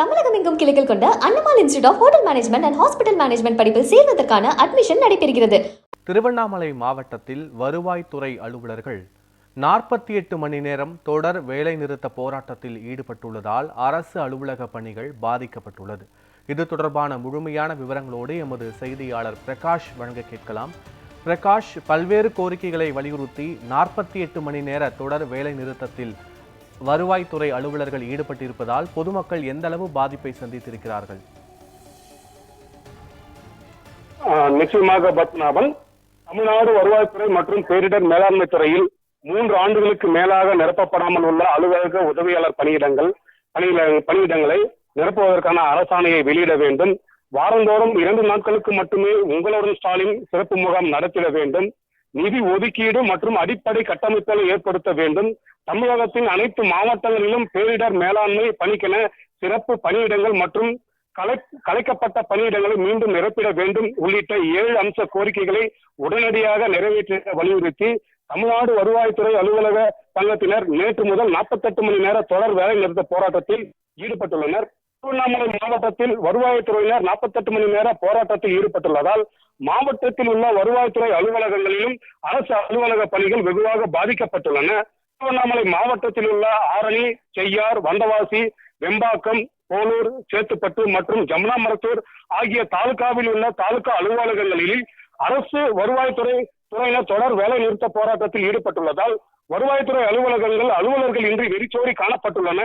தமிழகம் எங்கும் கிளைகள் கொண்ட Annamalai institute of hotel management and hospital management படிப்பில் சேர்வதற்கான அட்மிஷன் நடைபெறுகிறது. திருவண்ணாமலை மாவட்டத்தில் வருவாய்த்துறை அலுவலர்கள் 48 மணி நேரம் தொடர் வேலைநிறுத்த போராட்டத்தில் ஈடுபட்டுள்ளதால் அரசு அலுவலக பணிகள் பாதிக்கப்பட்டுள்ளது. இது தொடர்பான முழுமையான விவரங்களோடு எமது செய்தியாளர் பிரகாஷ் வழங்க கேட்கலாம். பிரகாஷ், பல்வேறு கோரிக்கைகளை வலியுறுத்தி 48 மணி நேர தொடர் வேலை நிறுத்தத்தில் வருவாய்த்துறை அலுவலர்கள் ஈடுபட்டிருப்பதால் பொதுமக்கள் எந்த அளவு பாதிப்பை சந்தித்திருக்கிறார்கள்? நிச்சயமாக பத்மநாபன், தமிழ்நாடு வருவாய்த்துறை மற்றும் பேரிடர் மேலாண்மை துறையில் 3 ஆண்டுகளுக்கு மேலாக நிரப்பப்படாமல் உள்ள அலுவலக உதவியாளர் பணியிடங்களை நிரப்புவதற்கான அரசாணையை வெளியிட வேண்டும். வாரந்தோறும் 2 நாட்களுக்கு மட்டுமே உங்களுடன் ஸ்டாலின் சிறப்பு முகாம் நடத்திட வேண்டும். நிதி ஒதுக்கீடு மற்றும் அடிப்படை கட்டமைப்புகளை ஏற்படுத்த வேண்டும். தமிழகத்தின் அனைத்து மாவட்டங்களிலும் பேரிடர் மேலாண்மை பணிக்கென சிறப்பு பணியிடங்கள் மற்றும் கலைக்கப்பட்ட பணியிடங்களை மீண்டும் நிரப்பிட வேண்டும் உள்ளிட்ட 7 அம்ச கோரிக்கைகளை உடனடியாக நிறைவேற்ற வலியுறுத்தி தமிழ்நாடு வருவாய்த்துறை அலுவலக சங்கத்தினர் நேற்று முதல் 48 மணி நேர தொடர் வேலை நிறுத்த போராட்டத்தில் ஈடுபட்டுள்ளனர். திருவண்ணாமலை மாவட்டத்தில் வருவாய்த்துறையினர் 48 மணி நேர போராட்டத்தில் ஈடுபட்டுள்ளதால் மாவட்டத்தில் உள்ள வருவாய்த்துறை அலுவலகங்களிலும் அரசு அலுவலக பணிகள் வெகுவாக பாதிக்கப்பட்டுள்ளன. திருவண்ணாமலை மாவட்டத்தில் உள்ள ஆரணி, செய்யார், வந்தவாசி, வெம்பாக்கம், போலூர், சேத்துப்பட்டு மற்றும் ஜமுனாமரத்தூர் ஆகிய தாலுகாவில் உள்ள தாலுகா அலுவலகங்களில் அரசு வருவாய்த்துறையினர் தொடர் வேலை நிறுத்த போராட்டத்தில் ஈடுபட்டுள்ளதால் வருவாய்த்துறை அலுவலர்கள் இன்றி வெறிச்சோடி காணப்பட்டுள்ளன.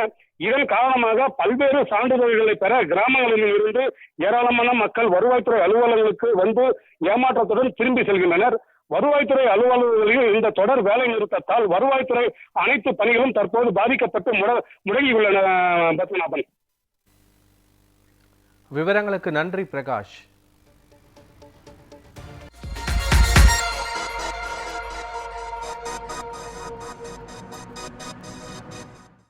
இதன் காரணமாக பல்வேறு சான்றிதழ்களை பெற கிராமங்களில் இருந்து ஏராளமான மக்கள் வருவாய்த்துறை அலுவலர்களுக்கு வந்து ஏமாற்றத்துடன் திரும்பி செல்கின்றனர். வருவாய்த்துறை அலுவலர்களில் இந்த தொடர் வேலை நிறுத்தத்தால் வருவாய்த்துறை அனைத்து பணிகளும் தற்போது பாதிக்கப்பட்டு முடங்கியுள்ளன. பத்மநாபன், விவரங்களுக்கு நன்றி பிரகாஷ்.